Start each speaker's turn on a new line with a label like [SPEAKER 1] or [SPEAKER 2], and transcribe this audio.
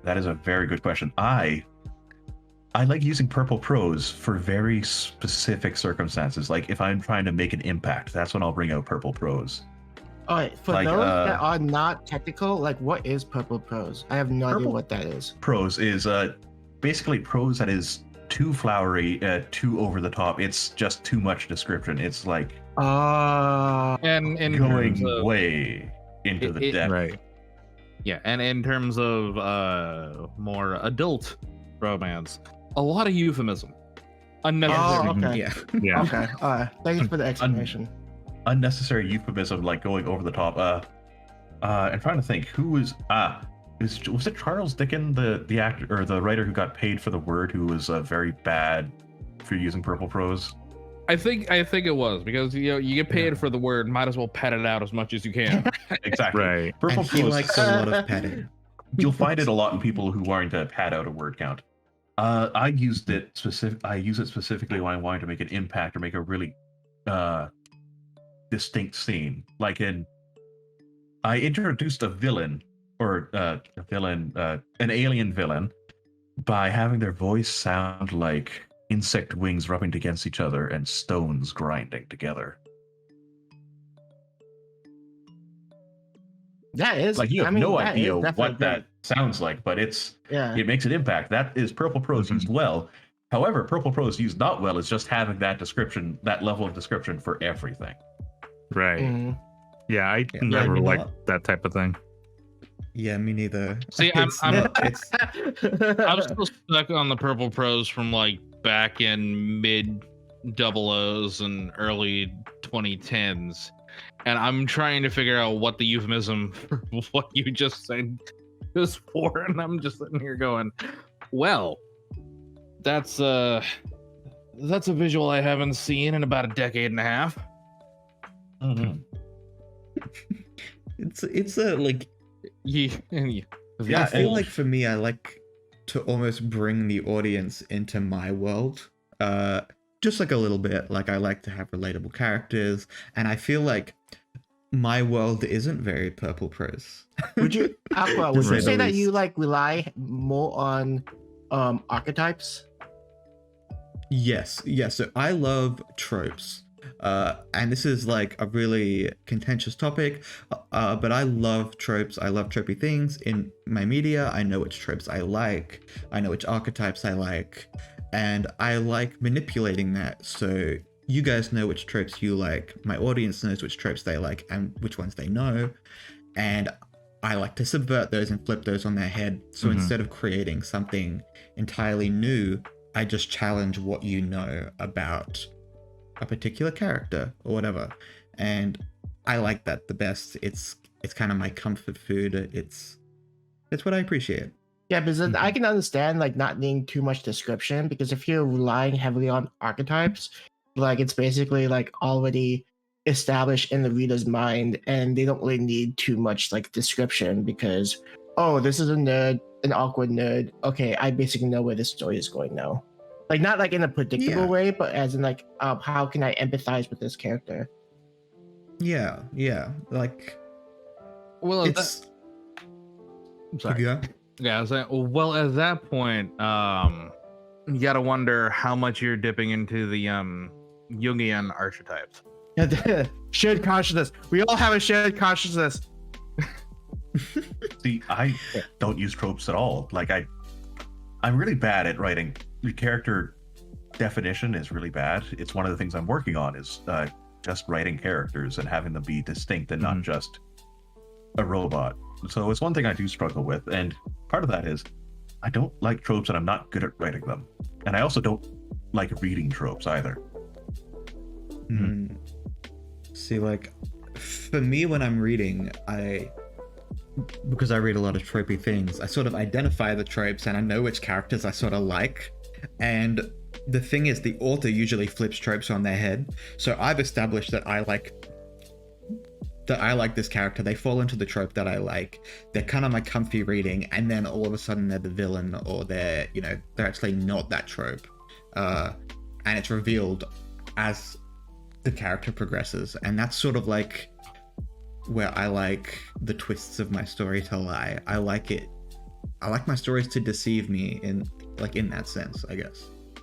[SPEAKER 1] that is a very good question. I like using purple prose for very specific circumstances. Like if I'm trying to make an impact, that's when I'll bring out purple prose.
[SPEAKER 2] All right, for
[SPEAKER 1] Like,
[SPEAKER 2] those that are not technical, like what is purple prose? I have no idea
[SPEAKER 1] Purple-
[SPEAKER 2] what that is.
[SPEAKER 1] Prose is basically prose that is too flowery, too over the top. It's just too much description. It's like
[SPEAKER 3] And in terms
[SPEAKER 1] going
[SPEAKER 3] of,
[SPEAKER 1] way into the depth.
[SPEAKER 4] Right.
[SPEAKER 3] yeah, and in terms of more adult romance, a lot of euphemism, unnecessary.
[SPEAKER 2] Oh, okay.
[SPEAKER 5] Yeah.
[SPEAKER 4] Yeah.
[SPEAKER 2] Okay. All right. Thanks for the explanation.
[SPEAKER 1] Unnecessary euphemism, like going over the top. I'm trying to think who was was it Charles Dickens, the actor or the writer who got paid for the word, who was very bad for using purple prose?
[SPEAKER 3] I think it was because you get paid for the word, might as well pad it out as much as you can.
[SPEAKER 1] Exactly.
[SPEAKER 4] Right.
[SPEAKER 1] Purple
[SPEAKER 5] And he
[SPEAKER 1] prose.
[SPEAKER 5] likes a lot of padding.
[SPEAKER 1] You'll find it a lot in people who aren't to pad out a word count. I use it specifically when I wanted to make an impact or make a really distinct scene. Like I introduced a villain or an alien villain, by having their voice sound like insect wings rubbing against each other and stones grinding together.
[SPEAKER 2] That is
[SPEAKER 1] Like you have no
[SPEAKER 2] that
[SPEAKER 1] idea
[SPEAKER 2] is definitely
[SPEAKER 1] what that sounds like, but it makes an impact. That is purple prose used well. However, purple prose used not well is just having that description, that level of description for everything.
[SPEAKER 4] Right.
[SPEAKER 2] Mhm.
[SPEAKER 4] Yeah, I
[SPEAKER 5] Yeah,
[SPEAKER 4] never
[SPEAKER 5] you know
[SPEAKER 4] liked
[SPEAKER 5] what?
[SPEAKER 4] that type of thing.
[SPEAKER 5] Yeah, me neither.
[SPEAKER 3] See,
[SPEAKER 5] It's
[SPEAKER 3] I'm still stuck on the purple prose from like back in mid double O's and early 2010s, and I'm trying to figure out what the euphemism for what you just said is for, and I'm just sitting here going, well, that's a visual I haven't seen in about a decade and a half.
[SPEAKER 1] Mm-hmm.
[SPEAKER 5] it's a like
[SPEAKER 3] Yeah,
[SPEAKER 5] I feel like for me, I like to almost bring the audience into my world, just like a little bit. Like I like to have relatable characters, and I feel like my world isn't very purple prose.
[SPEAKER 2] Would you, Aqua?
[SPEAKER 5] To
[SPEAKER 2] Would
[SPEAKER 5] say
[SPEAKER 2] you
[SPEAKER 5] the
[SPEAKER 2] say that
[SPEAKER 5] least.
[SPEAKER 2] you like rely more on archetypes?
[SPEAKER 5] Yes. So I love tropes. And this is like a really contentious topic, but I love tropes. I love tropey things in my media. I know which tropes I like. I know which archetypes I like. And I like manipulating that so you guys know which tropes you like. My audience knows which tropes they like and which ones they know. And I like to subvert those and flip those on their head. So instead of creating something entirely new, I just challenge what you know about a particular character or whatever, and I like that the best. It's kind of my comfort food. It's what I appreciate.
[SPEAKER 2] Yeah, because I can understand like not needing too much description, because if you're relying heavily on archetypes, like it's basically like already established in the reader's mind, and they don't really need too much like description because, oh, this is a nerd, an awkward nerd. Okay, I basically know where this story is going now. Like not like in a predictable way, but as in like, how can I empathize with this character?
[SPEAKER 5] Yeah. Like
[SPEAKER 3] well,
[SPEAKER 5] it's.
[SPEAKER 3] I'm sorry.
[SPEAKER 5] Yeah.
[SPEAKER 3] Yeah, I was like, well, at that point, you gotta wonder how much you're dipping into the Jungian archetypes.
[SPEAKER 2] Shared consciousness. We all have a shared consciousness.
[SPEAKER 1] See, I don't use tropes at all. Like I'm really bad at writing. The character definition is really bad. It's one of the things I'm working on is just writing characters and having them be distinct and not just a robot. So it's one thing I do struggle with, and part of that is I don't like tropes and I'm not good at writing them. And I also don't like reading tropes either.
[SPEAKER 5] See, like for me when I'm reading, because I read a lot of tropey things, I sort of identify the tropes and I know which characters I sort of like. And the thing is, the author usually flips tropes on their head. So I've established that I like this character. They fall into the trope that I like. They're kind of my comfy reading, and then all of a sudden they're the villain, or they're actually not that trope. And it's revealed as the character progresses, and that's sort of like where I like the twists of my story to lie. I like it I like my stories to deceive me in that sense, I guess.